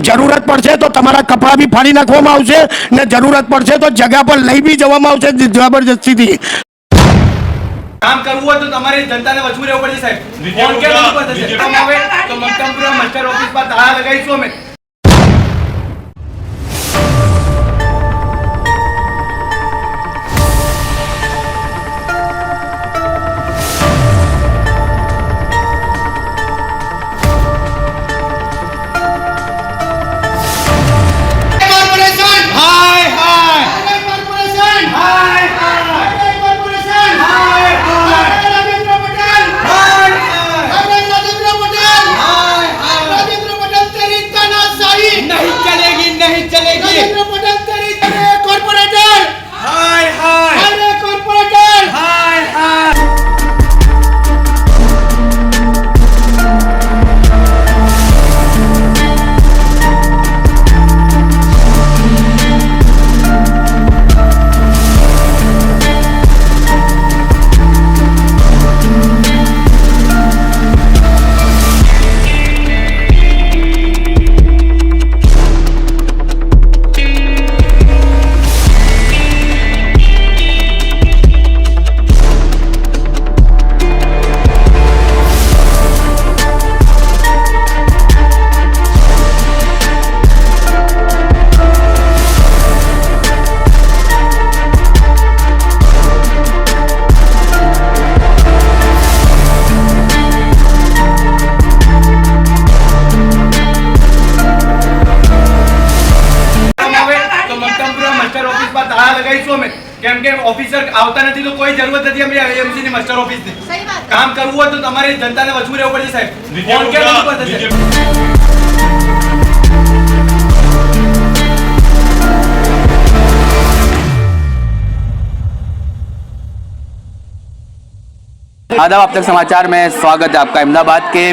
જરૂરત પડશે તો તમારા કપડાં બી ફાડી નાખવામાં આવશે ને જરૂરત પડશે તો જગ્યા પર લઈ બી જવામાં આવશે જબરજસ્તીથી। काम करવું હોય તો તમારે જનતાને વચવું રહેવું પડશે સાહેબ। ફોન કેમ ઉપર થશે? કામ આવે તો મક્તમપુરા માસ્ટર ઓફિસ પર તાળા લગાવીશું અમે। કેમ કે ઓફિસર આવતા નથી તો કોઈ જરૂરત નથી અમે એમસી ની માસ્ટર ઓફિસ ની। કામ કરવું હોય તો તમારે જનતાને વચવું રહેવું પડશે સાહેબ। ફોન કેમ ઉપર થશે? आदाब, अब तक समाचार में स्वागत है आपका। अहमदाबाद के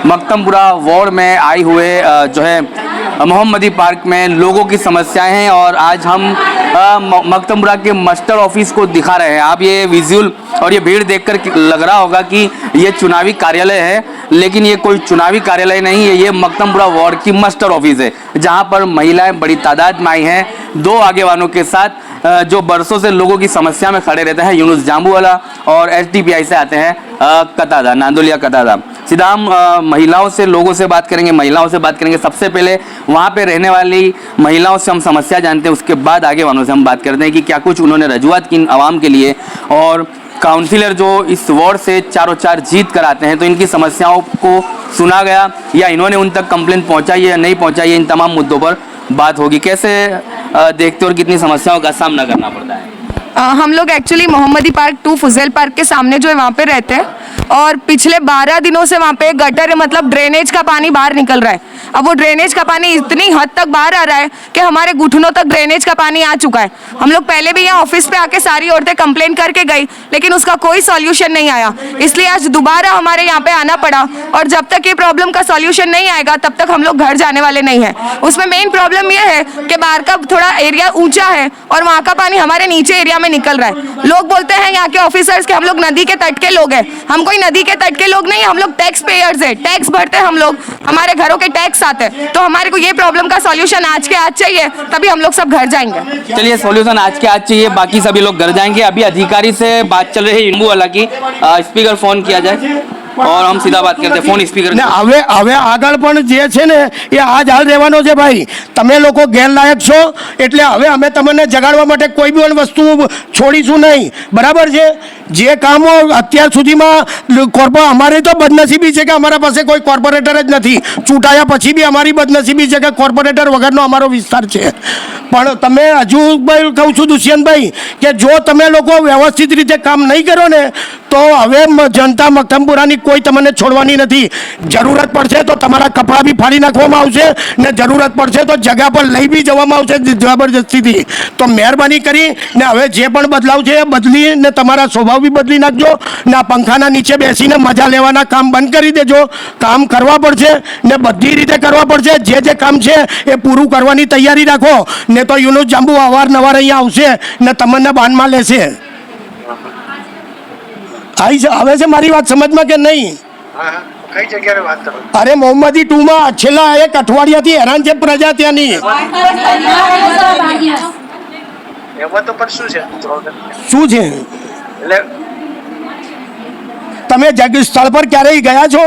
मक्तमपुरा वार्ड में आई हुए जो है मोहम्मदी पार्क में लोगों की समस्याएं हैं और आज हम मक्तमपुरा के मास्टर ऑफिस को दिखा रहे हैं। आप ये विजुअल और ये भीड़ देखकर लग रहा होगा कि ये चुनावी कार्यालय है, लेकिन ये कोई चुनावी कार्यालय नहीं है। ये मक्तमपुरा वार्ड की मास्टर ऑफिस है, जहां पर महिलाएं बड़ी तादाद में आई हैं 2 आगेवानों के साथ, जो बरसों से लोगों की समस्या में खड़े रहते हैं। यूनुस जाम्बूवाला और एसडीपीआई से आते हैं कतादा, नांदोलिया कतादा। सीधा हम महिलाओं से, लोगों से बात करेंगे, महिलाओं से बात करेंगे। सबसे पहले वहाँ पे रहने वाली महिलाओं से हम समस्या जानते हैं, उसके बाद आगे वालों से हम बात करते हैं कि क्या कुछ उन्होंने रजूआत की आवाम के लिए, और काउंसिलर जो इस वार्ड से चारों चार जीत कर आते हैं तो इनकी समस्याओं को सुना गया या इन्होंने उन तक कंप्लेंट पहुँचाई या नहीं पहुँचाई, इन तमाम मुद्दों पर बात होगी। कैसे देखते हो और कितनी समस्याओं का सामना करना पड़ता है? हम लोग एक्चुअली मोहम्मदी पार्क 2 फुजेल पार्क के सामने जो है वहाँ पे रहते हैं, और पिछले 12 दिनों से वहाँ पे गटर मतलब ड्रेनेज का पानी बाहर निकल रहा है। अब वो ड्रेनेज का पानी इतनी हद तक बाहर आ रहा है कि हमारे घुटनों तक ड्रेनेज का पानी आ चुका है। हम लोग पहले भी यहाँ ऑफिस पे आके सारी औरतें कंप्लेन करके गई, लेकिन उसका कोई सॉल्यूशन नहीं आया। इसलिए आज दोबारा हमारे यहाँ पे आना पड़ा, और जब तक ये प्रॉब्लम का सॉल्यूशन नहीं आएगा तब तक हम लोग घर जाने वाले नहीं हैं। उसमें मेन प्रॉब्लम ये है कि बाहर का थोड़ा एरिया ऊंचा है और वहाँ का पानी हमारे नीचे एरिया में निकल रहा है। लोग बोलते हैं यहाँ के ऑफिसर्स कि हम लोग नदी के तट के लोग हैं। हम कोई नदी के तट के लोग नहीं, हम लोग टैक्स पेयर्स हैं, टैक्स भरते हैं हम लोग, हमारे घरों के टैक्स आते हैं। तो हमारे को ये प्रॉब्लम का सॉल्यूशन आज के आज चाहिए, तभी हम लोग सब घर जाएंगे। चलिए, सॉल्यूशन आज के आज चाहिए, बाकी सभी लोग घर जाएंगे। अभी अधिकारी से बात चल रही है जाम्बूवाला की, स्पीकर फोन किया जाए और हम सीधा बात करते हैं। फोन स्पीकर ને હવે આગળ પણ જે છે ને એ આ જ હાલ રહેવાનો છે ભાઈ। તમે લોકો ગેરલાયક છો એટલે હવે અમે તમને જગાડવા માટે કોઈ પણ વસ્તુ છોડીશું નહીં, બરાબર છે? જે કામો અત્યાર સુધીમાં અમારે તો બદનસીબી છે કે અમારા પાસે કોઈ કોર્પોરેટર જ નથી। ચૂંટાયા પછી બી અમારી બદનસીબી છે કે કોર્પોરેટર વગરનો અમારો વિસ્તાર છે। પણ તમે હજુ ભાઈ કહું છું દુષ્યંતભાઈ કે જો તમે લોકો વ્યવસ્થિત રીતે કામ નહીં કરો ને તો હવે જનતા મક્તમપુરાની કોઈ તમને છોડવાની નથી। જરૂરત પડશે તો તમારા કપડાં બી ફાડી નાખવામાં આવશે ને જરૂરત પડશે તો જગ્યા પર લઈ બી જવામાં આવશે જબરજસ્તીથી। તો મહેરબાની કરી ને હવે જે પણ બદલાવ છે એ બદલીને તમારા સ્વભાવ બી બદલી નાખજો ને આ પંખાના નીચે બેસીને મજા લેવાના કામ બંધ કરી દેજો। કામ કરવા પડશે ને બધી રીતે કરવા પડશે। જે કામ છે એ પૂરું કરવાની તૈયારી રાખો, ને તો યુનુસ જાંબુ અવારનવાર અહીંયા આવશે ને તમને બાનમાં લેશે। આવી આવે છે મારી વાત સમજમાં કે નહીં? કઈ જગ્યાએ વાત કરો અરે મોહમ્મદી 2 માં છેલ્લા 1 અઠવાડિયાથી હેરાન છે પ્રજા ત્યાંની. એમાં તો પણ શું છે શું છે એટલે તમે સ્થળ પર ક્યારેય ગયા છો?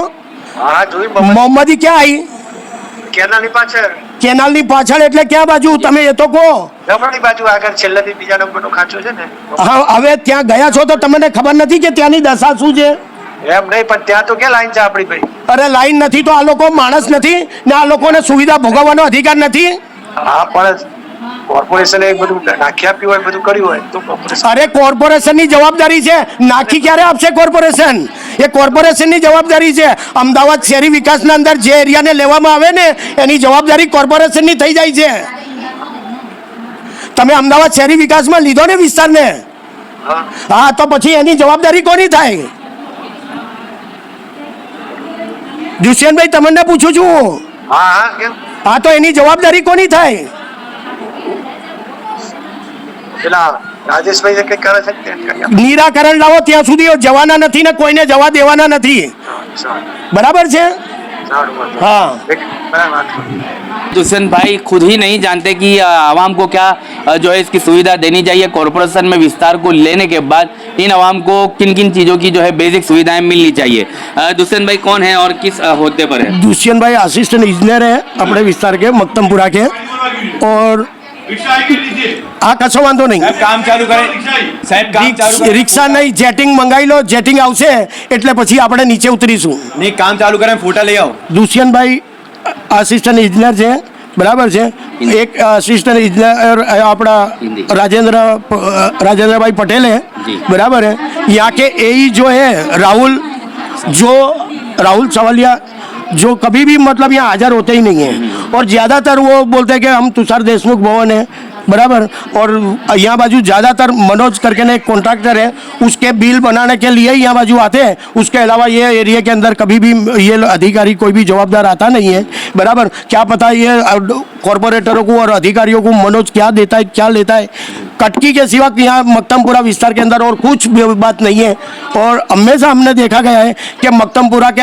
હા જોઈ મોહમ્મદી ક્યાં આવી? કેનાલની પાછળ કેનાલની પાછળ એટલે ક્યાં બાજુ તમે એ તો કહો. જમણી બાજુ આગળ છેલ્લેથી બીજા નંબરનો ખાંચો છે ને હા, હવે ત્યાં ગયા છો તો તમને ખબર નથી કે ત્યાંની દશા શું છે? એમ નહીં પણ ત્યાં તો ક્યાં લાઈન છે આપણી ભાઈ અરે લાઈન નથી તો આ લોકો માણસ નથી ને આ લોકોને સુવિધા ભોગવવાનો અધિકાર નથી? હા પણ કોર્પોરેશને બધું નાખી આપ્યું હોય બધું કર્યું હોય તો કોર્પોરેશન અરે કોર્પોરેશનની જવાબદારી છે. નાખી ક્યારે આપશે કોર્પોરેશન? એ કોર્પોરેશનની જવાબદારી છે. અમદાવાદ શહેરી વિકાસના અંદર જે એરિયાને લેવામાં આવે ને એની જવાબદારી કોર્પોરેશનની થઈ જાય છે. તમે અમદાવાદ શહેરી વિકાસમાં લીધો ને વિસ્તારને, હા હા તો પછી એની જવાબદારી કોની થાય? દુષ્યંતભાઈ તમને પૂછું છું, હા હા કેમ હા તો એની જવાબદારી કોની થાય? પેલા રાજેશભાઈ કઈ કરે છે કે કરી આપે? નિરાકરણ લાવો ત્યાં સુધી જવાના નથી ને કોઈને જવા દેવાના નથી. સારું બરાબર છે? સારું વાંધો हाँ નહીં. બરાબર વાત કરો. दुष्यंत भाई खुद ही नहीं जानते कि आवाम को क्या जो है इसकी सुविधा देनी चाहिए। कॉरपोरेशन में विस्तार को लेने के बाद इन आवाम को किन किन चीज़ों की जो है बेसिक सुविधाएं मिलनी चाहिए। दुष्यंत भाई कौन है और किस होद्दे पर है? दुष्यंत भाई असिस्टेंट इंजीनियर है अपने विस्तार के मक्तमपुरा के. और આ કશો વાંધો નહીં. સાહેબ કામ ચાલુ કરે સાહેબ કામ ચાલુ કરે રિક્ષા નહીં, જેટિંગ મંગાવી લો. જેટિંગ આવશે એટલે પછી આપણે નીચે ઉતરીશું. નહીં કામ ચાલુ કરે ફોટા લઈ આવો. દુષ્યંતભાઈ આસિસ્ટન્ટ ઇજનેર છે, બરાબર છે. એક असिस्टेंट इंजीनियर अपना राजेंद्र भाई पटेल है, बराबर है. यहाँ के एई जो है राहुल सवालिया, जो कभी भी मतलब यहाँ हाजिर होते ही नहीं है. और ज़्यादातर वो बोलते हैं कि हम तुषार देशमुख भवन है, बराबर. और यहाँ बाजू ज़्यादातर मनोज करके ने एक कॉन्ट्रैक्टर है, उसके बिल बनाने के लिए यहाँ बाजू आते हैं. उसके अलावा ये एरिया के अंदर कभी भी ये अधिकारी कोई भी जवाबदार आता नहीं है, बराबर. क्या पता ये कॉरपोरेटरों को और अधिकारियों को मनोज क्या देता है क्या लेता है. कटकी के सिवा यहाँ मक्तमपुरा विस्तार के अंदर और कुछ बात नहीं है. और हमेशा हमने देखा गया है कि मक्तमपुरा के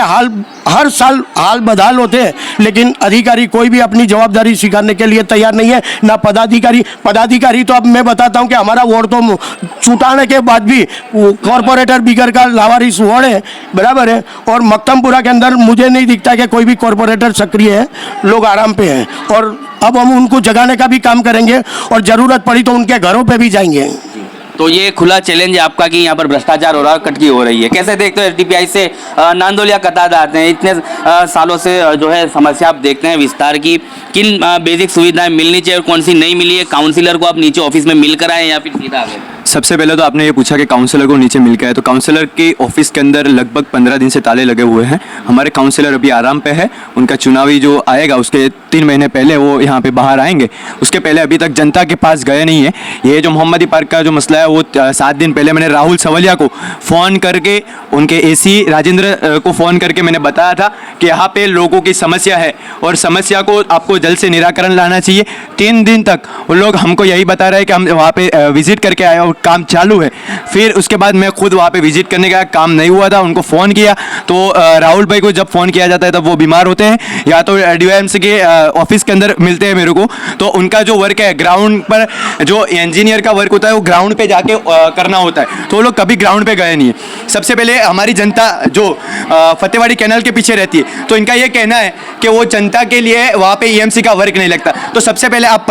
हर साल हाल बदहाल होते हैं, लेकिन अधिकारी कोई भी अपनी जवाबदारी स्वीकारने के लिए तैयार नहीं है, ना पदाधिकारी. तो अब मैं बताता हूँ कि हमारा वार्ड तो छुटाने के बाद भी कॉरपोरेटर बिगर का लावारिस वार्ड है, बराबर है. और मक्तमपुरा के अंदर मुझे नहीं दिखता कि कोई भी कॉरपोरेटर सक्रिय है, लोग आराम पे हैं. और अब हम उनको जगाने का भी काम करेंगे और ज़रूरत पड़ी तो उनके घरों पे भी जाएंगे. तो ये खुला चैलेंज है आपका कि यहाँ पर भ्रष्टाचार हो रहा है, कटकी हो रही है. कैसे देखते हो एसडीपीआई से नांदोलिया कतार आते हैं, इतने सालों से जो है समस्या आप देखते हैं विस्तार की, किन बेसिक सुविधाएं मिलनी चाहिए और कौन सी नहीं मिली है? काउंसिलर को आप नीचे ऑफिस में मिलकर आए या फिर सीधा आ गए? सबसे पहले तो आपने ये पूछा कि काउंसलर को नीचे मिल के आए, तो काउंसलर के ऑफिस के अंदर लगभग 15 दिन से ताले लगे हुए हैं. हमारे काउंसलर अभी आराम पे है. उनका चुनावी जो आएगा उसके 3 महीने पहले वो यहाँ पे बाहर आएंगे. उसके पहले अभी तक जनता के पास गए नहीं है. ये जो मोहम्मदी पार्क का जो मसला है वो 7 दिन पहले मैंने राहुल सवलिया को फ़ोन करके, उनके एसी राजेंद्र को फ़ोन करके मैंने बताया था कि यहाँ पे लोगों की समस्या है और समस्या को आपको जल्द से निराकरण लाना चाहिए. 3 दिन तक वो लोग हमको यही बता रहे हैं कि हम वहाँ पे विजिट करके आए और काम चालू है. फिर उसके बाद मैं खुद वहाँ पे विजिट करने गया, काम नहीं हुआ था. उनको फ़ोन किया तो राहुल भाई को जब फ़ोन किया जाता है तब वो बीमार होते हैं या तो DYMC के ऑफिस के अंदर मिलते हैं मेरे को. तो उनका जो वर्क है ग्राउंड पर, जो इंजीनियर का वर्क होता है वो ग्राउंड पे जाके करना होता है, तो वो लोग कभी ग्राउंड पे गए नहीं है. सबसे पहले हमारी जनता जो फतेहवाड़ी कैनाल के पीछे रहती है, तो इनका ये कहना है कि वो जनता के लिए वहाँ पे EMC का वर्क नहीं लगता. तो सबसे पहले आप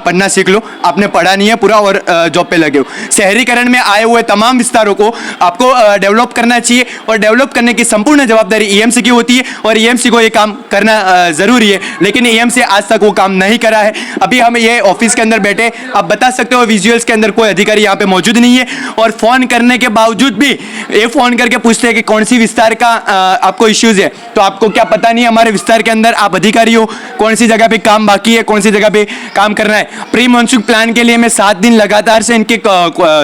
पढ़ना सीख लो. आपने पढ़ा नहीं है पूरा और जॉब पे लगे हो. शहरीकरण में आए हुए तमाम विस्तारों को आपको डेवलप करना चाहिए और डेवलप करने की संपूर्ण जवाबदारी EMC की होती है और EMC को ये काम करना ज़रूरी है. लेकिन EMC आज तक वो काम नहीं करा है. अभी हम ये ऑफिस के अंदर बैठे, आप बता सकते हो विजुअल्स के अंदर कोई अधिकारी यहाँ पे मौजूद नहीं है. और फ़ोन करने के बावजूद भी ये फ़ोन करके पूछते हैं कि कौन सी विस्तार का आपको इश्यूज़ है. तो आपको क्या पता नहीं हमारे विस्तार के अंदर आप अधिकारी हो, कौन सी जगह पे काम बाकी है, कौन सी जगह पे काम करना है. प्री मानसून प्लान के लिए मैं 7 दिन लगातार से इनके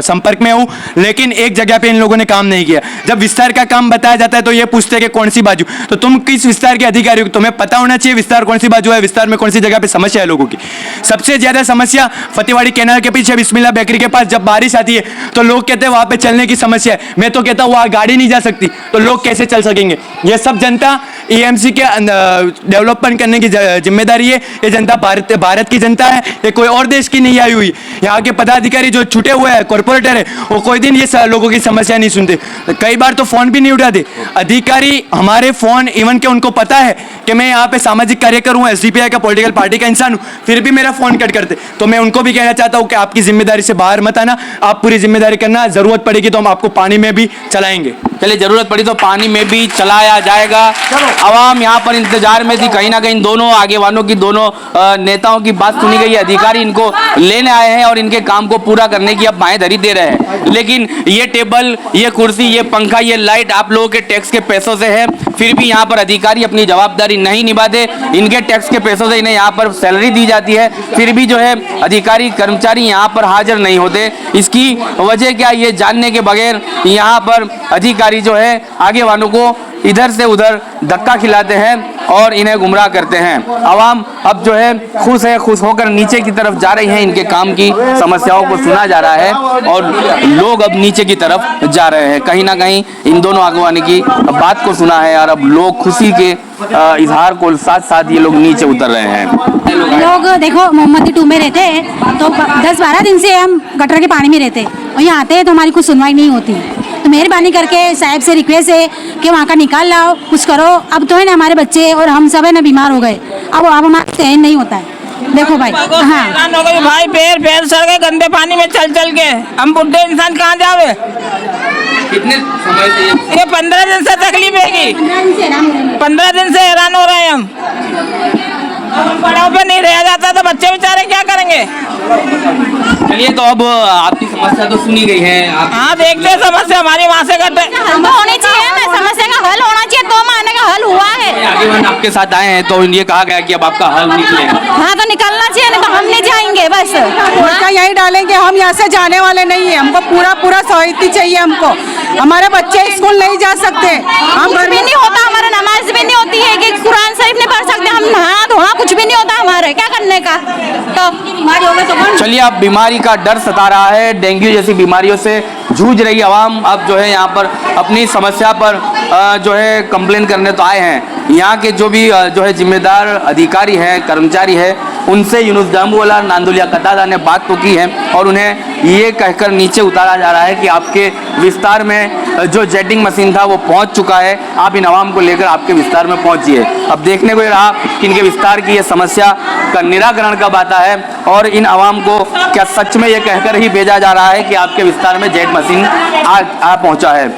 संपर्क में हूँ, लेकिन एक जगह पे इन लोगों ने काम नहीं किया. जब विस्तार का काम बताया जाता है तो ये पूछते हैं कि कौन सी बाजू. तो तुम किस विस्तार के अधिकारी हो? तुम्हें पता होना चाहिए विस्तार कौन सी बाजू है, विस्तार में कौन सी जगह पे समस्या है लोगों की. सबसे ज़्यादा समस्या फतेहवाड़ी कैनाल के पीछे बिस्मिल्लाह बेकरी के पास जब बारिश आती है तो लोग कहते हैं वहाँ पे चलने की समस्या है. मैं तो कहता हूँ वहाँ गाड़ी नहीं जा सकती, तो लोग कैसे चल सकेंगे? ये सब जनता एएमसी के डेवलपमेंट करने की जिम्मेदारी है। ये जनता भारत की जनता है, ये कोई और देश की नहीं आई हुई। यहाँ के पदाधिकारी जो छुटे हुए हैं, कॉर्पोरेटर है, वो कोई दिन ये लोगों की समस्या नहीं सुनते। कई बार तो फोन भी नहीं उठाते अधिकारी हमारे फोन, इवन के उनको पता है कि मैं यहाँ पे सामाजिक कार्यकर हूँ, एसडीपीआई का पॉलिटिकल पार्टी का इंसान हूँ, फिर भी मेरा फोन कट करते। तो मैं उनको भी कहना चाहता हूँ कि आपकी जिम्मेदारी से बाहर मत आना, आप पूरी जिम्मेदारी करना, जरूरत पड़ेगी तो हम आपको पानी में भी चलाएंगे। चलिए, जरूरत पड़ी तो पानी में भी चलाया जाएगा। आवाम यहाँ पर इंतजार में थी, कहीं ना कहीं दोनों आगेवानों की, दोनों नेताओं की बात सुनी गई है। अधिकारी इनको लेने आए हैं और इनके काम को पूरा करने की अब बाहें धरी दे रहे हैं। लेकिन ये टेबल, ये कुर्सी, ये पंखा, ये लाइट आप लोगों के टैक्स के पैसों से है, फिर भी यहाँ पर अधिकारी अपनी जवाबदारी नहीं निभाते। इनके टैक्स के पैसों से इन्हें यहाँ पर सैलरी दी जाती है, फिर भी जो है अधिकारी कर्मचारी यहाँ पर हाजिर नहीं होते। इसकी वजह क्या, ये जानने के बगैर यहाँ पर अधिकारी जो है आगे वालों को इधर से उधर धक्का खिलाते हैं और इन्हें गुमराह करते हैं। आवाम अब जो है खुश होकर नीचे की तरफ जा रही है। इनके काम की समस्याओं को सुना जा रहा है और लोग अब नीचे की तरफ जा रहे हैं। कहीं ना कहीं इन दोनों आगवानी की बात को सुना है और अब लोग खुशी के इजहार को साथ साथ ये लोग नीचे उतर रहे हैं। लोग देखो मोहम्मदी 2 में रहते हैं तो 10-12 दिन से हम गटर के पानी में रहते हैं और यहाँ आते हैं तो हमारी कुछ सुनवाई नहीं होती। तो मेहरबानी करके साहब से रिक्वेस्ट है कि वहाँ का निकाल लाओ, कुछ करो। अब तो है ना हमारे बच्चे और हम सब है ना बीमार हो गए, अब हमारा सहन नहीं होता है। देखो भाई, हाँ भाई पैर सड़ गए गंदे पानी में चल चल के, हम बुढ़े इंसान कहाँ जावे। कितने समय से ये 15 दिन से तकलीफ है, 15 दिन से हैरान हो रहे हैं हम। बड़ों पे नहीं रह जाता तो बच्चे बेचारे क्या करेंगे। चलिए, तो अब आपकी समस्या तो सुनी गई है। हाँ, देखते हैं समस्या हमारी वहाँ से करते होनी चाहिए ना, समस्या का हल होना चाहिए। 2 महीने का हल हुआ है। आगे आपके साथ आए हैं तो ये कहा गया कि अब आपका हल निकलेगा। हाँ, तो निकलना चाहिए, नहीं तो हम नहीं जाएंगे। बस मोर्चा यही डालेंगे, हम यहाँ से जाने वाले नहीं है। हमको पूरा सहायता चाहिए। हमको हमारे बच्चे स्कूल नहीं जा सकते, हम कुछ भी नहीं होता, हमारा नमाज भी नहीं होती है कि कुरान शरीफ नहीं पढ़ सकते, हम नहा धोना कुछ भी नहीं होता हमारे, क्या करने का। तो बीमारी होगा तो चलिए, अब बीमारी का डर सता रहा है, डेंगू जैसी बीमारियों से जूझ रही आवाम अब जो है यहाँ पर अपनी समस्या पर जो है कंप्लेन करने तो आए हैं। यहाँ के जो भी जो है जिम्मेदार अधिकारी हैं, कर्मचारी हैं, उनसे यूनुस जाम्बूवाला, नांदुलिया कतादा ने बात तो की है और उन्हें ये कहकर नीचे उतारा जा रहा है कि आपके विस्तार में जो जेटिंग मशीन था वो पहुंच चुका है, आप इन आवाम को लेकर आपके विस्तार में पहुंचिए। अब देखने को ये रहा कि इनके विस्तार की ये समस्या का निराकरण कब आता है और इन आवाम को क्या सच में ये कहकर ही भेजा जा रहा है कि आपके विस्तार में जेट मशीन आ पहुँचा है।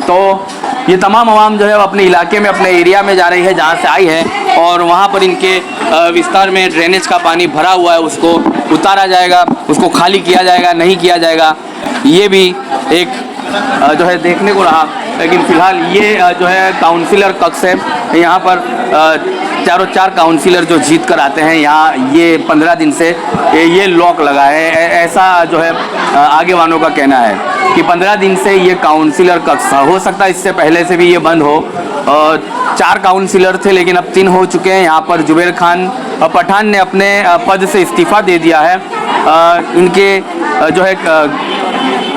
तो ये तमाम आवाम जो है वो अपने इलाके में, अपने एरिया में जा रही है जहाँ से आई है और वहाँ पर इनके विस्तार में ड्रेनेज का पानी भरा हुआ है, उसको उतारा जाएगा, उसको खाली किया जाएगा, नहीं किया जाएगा, ये भी एक जो है देखने को रहा। लेकिन फिलहाल ये जो है काउंसिलर कक्ष है, यहाँ पर चारों 4 काउंसिलर जो जीत कर आते हैं यहाँ, ये 15 दिन से ये लॉक लगा है। ऐसा जो है आगे वालों का कहना है कि 15 दिन से ये काउंसिलर कक्ष, हो सकता है इससे पहले से भी ये बंद हो। 4 काउंसिलर थे लेकिन अब 3 हो चुके हैं। यहाँ पर जुबैर खान पठान ने अपने पद से इस्तीफ़ा दे दिया है। इनके जो है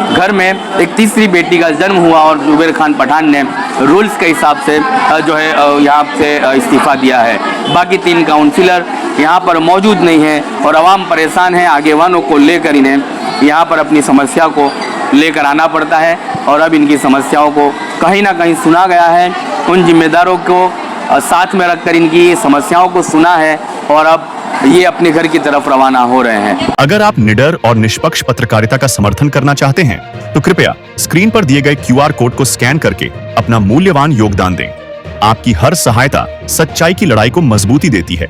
घर में एक तीसरी बेटी का जन्म हुआ और जुबैर खान पठान ने रूल्स के हिसाब से जो है यहाँ से इस्तीफ़ा दिया है। बाकी 3 काउंसिलर यहाँ पर मौजूद नहीं हैं और आवाम परेशान है। आगेवानों को लेकर इन्हें यहाँ पर अपनी समस्या को लेकर आना पड़ता है और अब इनकी समस्याओं को कहीं ना कहीं सुना गया है। उन जिम्मेदारों को साथ में रखकर इनकी समस्याओं को सुना है और अब ये अपने घर की तरफ रवाना हो रहे हैं। अगर आप निडर और निष्पक्ष पत्रकारिता का समर्थन करना चाहते हैं तो कृपया स्क्रीन पर दिए गए QR कोड को स्कैन करके अपना मूल्यवान योगदान दें। आपकी हर सहायता सच्चाई की लड़ाई को मजबूती देती है।